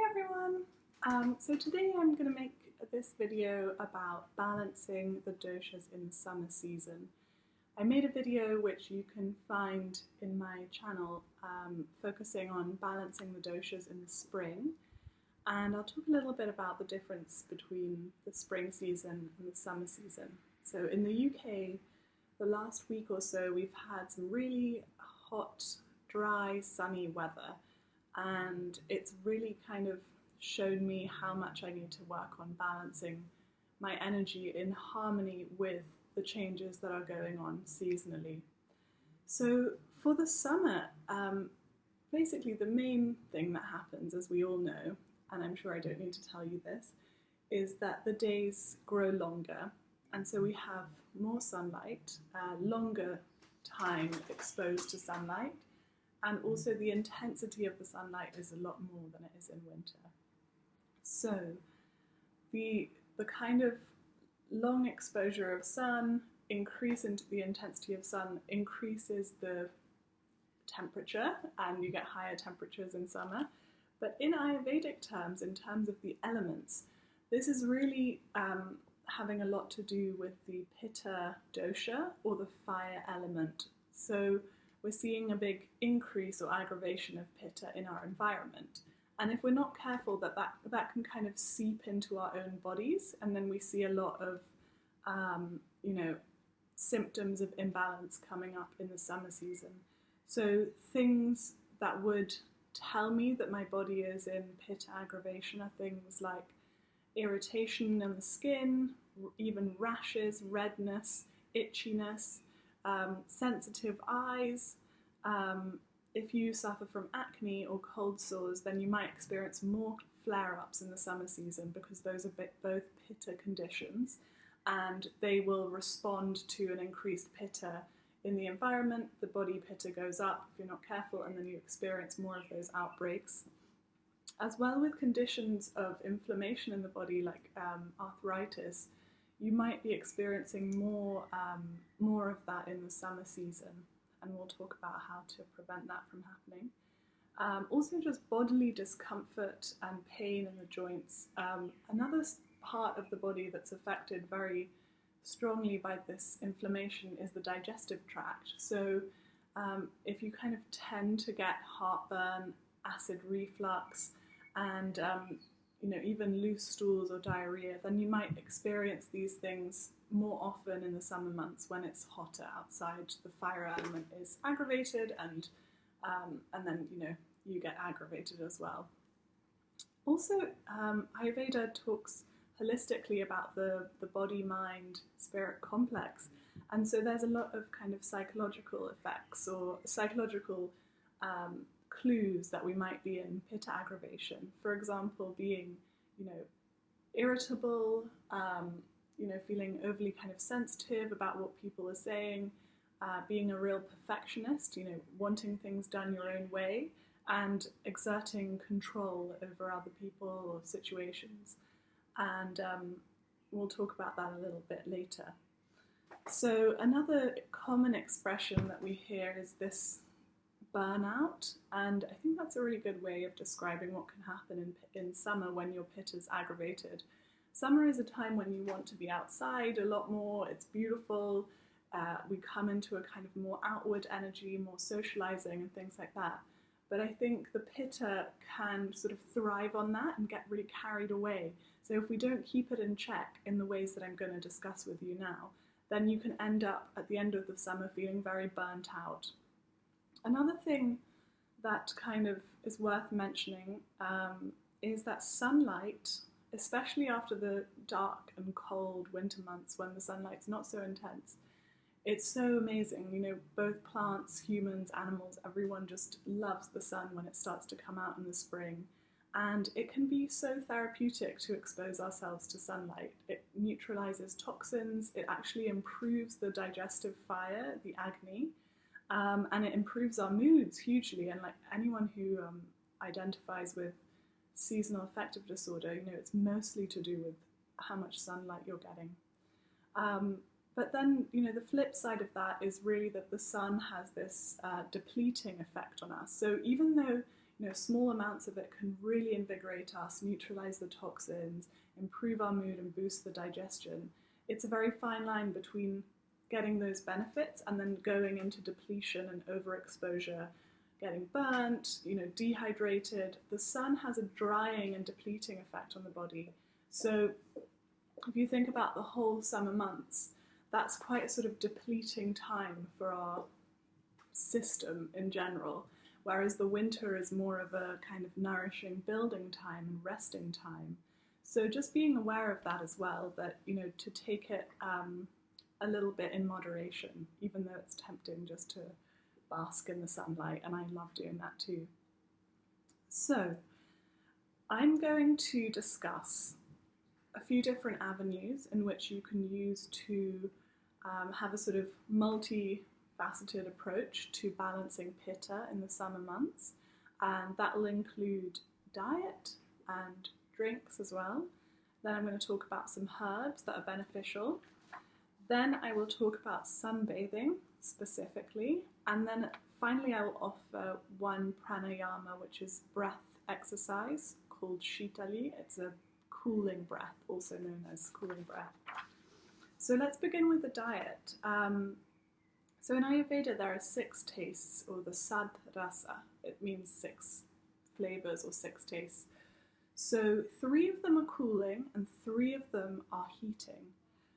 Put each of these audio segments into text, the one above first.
everyone! So today I'm going to make this video about balancing the doshas in the summer season. I made a video which you can find in my channel focusing on balancing the doshas in the spring, and I'll talk a little bit about the difference between the spring season and the summer season. So in the UK, the last week or so we've had some really hot, dry, sunny weather, and it's really kind of shown me how much I need to work on balancing my energy in harmony with the changes that are going on seasonally. So for the summer, basically the main thing that happens, as we all know, and I'm sure I don't need to tell you this, is that the days grow longer, and so we have more sunlight, longer time exposed to sunlight, and also the intensity of the sunlight is a lot more than it is in winter. So the kind of long exposure of sun, increase into the intensity of sun, increases the temperature, and you get higher temperatures in summer. But in Ayurvedic terms, in terms of the elements, this is really having a lot to do with the Pitta dosha, or the fire element. So we're seeing a big increase or aggravation of Pitta in our environment. And if we're not careful, that can kind of seep into our own bodies, and then we see a lot of, symptoms of imbalance coming up in the summer season. So things that would tell me that my body is in Pitta aggravation are things like irritation in the skin, even rashes, redness, itchiness, sensitive eyes. If you suffer from acne or cold sores, then you might experience more flare-ups in the summer season, because those are both Pitta conditions, and they will respond to an increased Pitta in the environment. The body Pitta goes up if you're not careful, and then you experience more of those outbreaks. As well, with conditions of inflammation in the body, like arthritis, you might be experiencing more of that in the summer season, and we'll talk about how to prevent that from happening. Also, just bodily discomfort and pain in the joints. Another part of the body that's affected very strongly by this inflammation is the digestive tract. So if you kind of tend to get heartburn, acid reflux, and even loose stools or diarrhea, then you might experience these things more often in the summer months when it's hotter outside. The fire element is aggravated, and then you get aggravated as well. Also, Ayurveda talks holistically about the body, mind, spirit complex, and so there's a lot of kind of psychological effects or psychological clues that we might be in Pitta aggravation. For example, being irritable, feeling overly kind of sensitive about what people are saying, being a real perfectionist, wanting things done your own way, and exerting control over other people or situations. And we'll talk about that a little bit later. So another common expression that we hear is this burnout, and I think that's a really good way of describing what can happen in summer when your Pitta is aggravated. Summer is a time when you want to be outside a lot more, it's beautiful, we come into a kind of more outward energy, more socializing and things like that. But I think the Pitta can sort of thrive on that and get really carried away. So if we don't keep it in check in the ways that I'm going to discuss with you now, then you can end up at the end of the summer feeling very burnt out. Another thing that kind of is worth mentioning is that sunlight, especially after the dark and cold winter months when the sunlight's not so intense, it's so amazing. Both plants, humans, animals, everyone just loves the sun when it starts to come out in the spring. And it can be so therapeutic to expose ourselves to sunlight. It neutralizes toxins, it actually improves the digestive fire, the agni, and it improves our moods hugely. And like anyone who identifies with seasonal affective disorder, it's mostly to do with how much sunlight you're getting. But then, the flip side of that is really that the sun has this depleting effect on us. So even though small amounts of it can really invigorate us, neutralize the toxins, improve our mood and boost the digestion. It's a very fine line between getting those benefits and then going into depletion and overexposure, getting burnt, dehydrated. The sun has a drying and depleting effect on the body. So if you think about the whole summer months, that's quite a sort of depleting time for our system in general, whereas the winter is more of a kind of nourishing building time and resting time. So just being aware of that as well, that, to take it a little bit in moderation, even though it's tempting just to bask in the sunlight, and I love doing that too. So I'm going to discuss a few different avenues in which you can use to have a sort of multi-faceted approach to balancing Pitta in the summer months, and that will include diet and drinks as well. Then I'm going to talk about some herbs that are beneficial. Then I will talk about sunbathing specifically, and then finally I will offer one pranayama, which is breath exercise called Shitali. It's a cooling breath, also known as cooling breath. So let's begin with the diet. So in Ayurveda there are 6 tastes, or the sad rasa. It means 6 flavors or 6 tastes. So 3 of them are cooling and 3 of them are heating.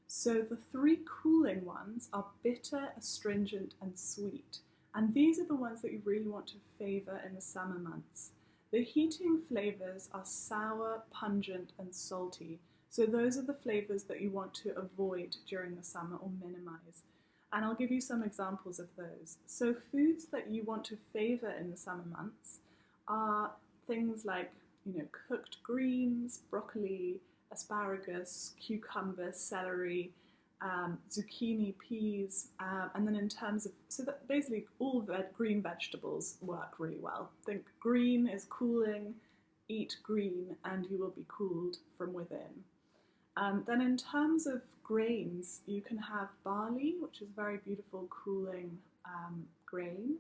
So the 3 cooling ones are bitter, astringent and sweet. And these are the ones that you really want to favour in the summer months. The heating flavours are sour, pungent and salty. So those are the flavours that you want to avoid during the summer or minimise. And I'll give you some examples of those. So foods that you want to favour in the summer months are things like, cooked greens, broccoli, asparagus, cucumber, celery, zucchini, peas, and then in terms of, so that basically all green vegetables work really well. Think green is cooling, eat green and you will be cooled from within. Then in terms of grains, you can have barley, which is a very beautiful cooling grain,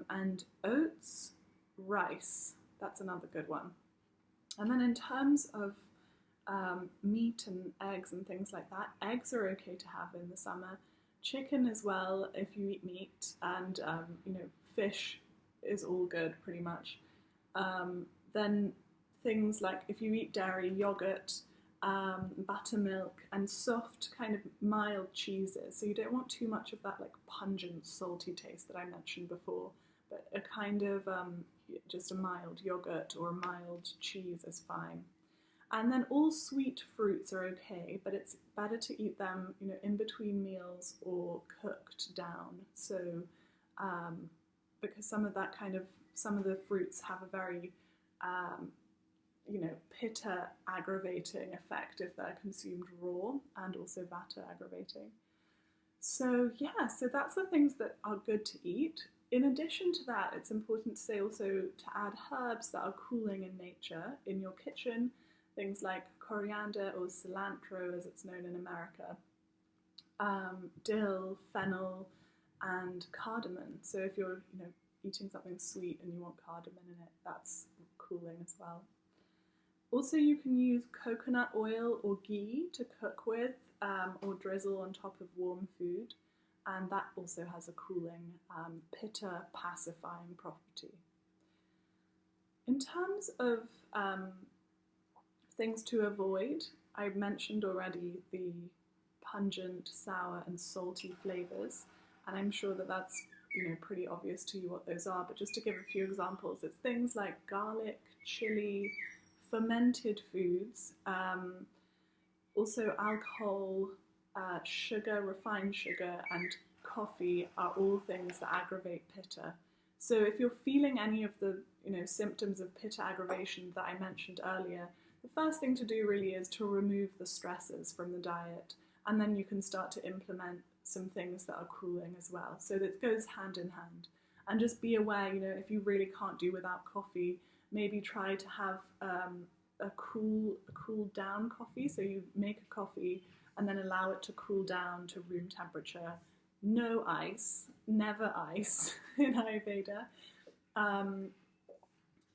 and oats, rice, that's another good one. And then in terms of meat and eggs and things like that, eggs are okay to have in the summer. Chicken as well if you eat meat, and fish is all good pretty much. Then things like if you eat dairy, yogurt, buttermilk and soft kind of mild cheeses. So you don't want too much of that like pungent salty taste that I mentioned before, but a kind of just a mild yogurt or a mild cheese is fine. And then all sweet fruits are okay, but it's better to eat them, in between meals or cooked down. So, because some of the fruits have a very, Pitta aggravating effect if they're consumed raw, and also Vata aggravating. So so that's the things that are good to eat. In addition to that, it's important to say also to add herbs that are cooling in nature in your kitchen. Things like coriander or cilantro, as it's known in America, dill, fennel, and cardamom. So if you're, eating something sweet and you want cardamom in it, that's cooling as well. Also, you can use coconut oil or ghee to cook with, or drizzle on top of warm food, and that also has a cooling, pitta pacifying property. In terms of things to avoid, I mentioned already the pungent, sour and salty flavours, and I'm sure that that's pretty obvious to you what those are, but just to give a few examples, it's things like garlic, chili, fermented foods, also alcohol, sugar, refined sugar and coffee are all things that aggravate pitta. So if you're feeling any of the symptoms of pitta aggravation that I mentioned earlier, the first thing to do really is to remove the stresses from the diet, and then you can start to implement some things that are cooling as well. So that goes hand in hand. And just be aware, if you really can't do without coffee, maybe try to have a cool down coffee. So you make a coffee and then allow it to cool down to room temperature. No ice, never ice in Ayurveda.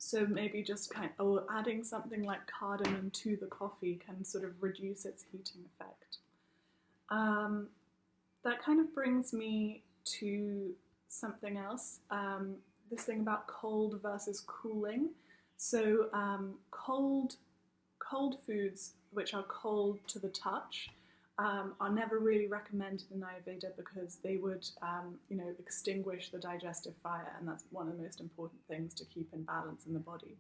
So maybe just or adding something like cardamom to the coffee can sort of reduce its heating effect. That kind of brings me to something else, this thing about cold versus cooling. So cold foods, which are cold to the touch, are never really recommended in Ayurveda because they would, extinguish the digestive fire, and that's one of the most important things to keep in balance in the body.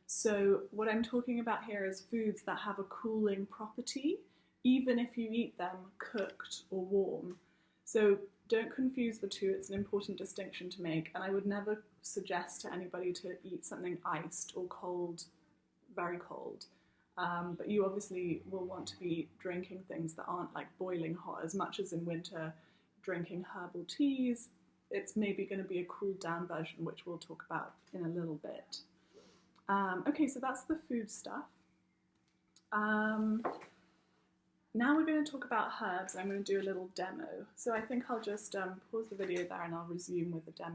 So what I'm talking about here is foods that have a cooling property, even if you eat them cooked or warm. So don't confuse the two, it's an important distinction to make, and I would never suggest to anybody to eat something iced or cold, very cold. But you obviously will want to be drinking things that aren't like boiling hot, as much as in winter drinking herbal teas. It's maybe going to be a cooled down version, which we'll talk about in a little bit. Okay, so that's the food stuff. Now we're going to talk about herbs. I'm going to do a little demo. So I think I'll just pause the video there and I'll resume with the demo.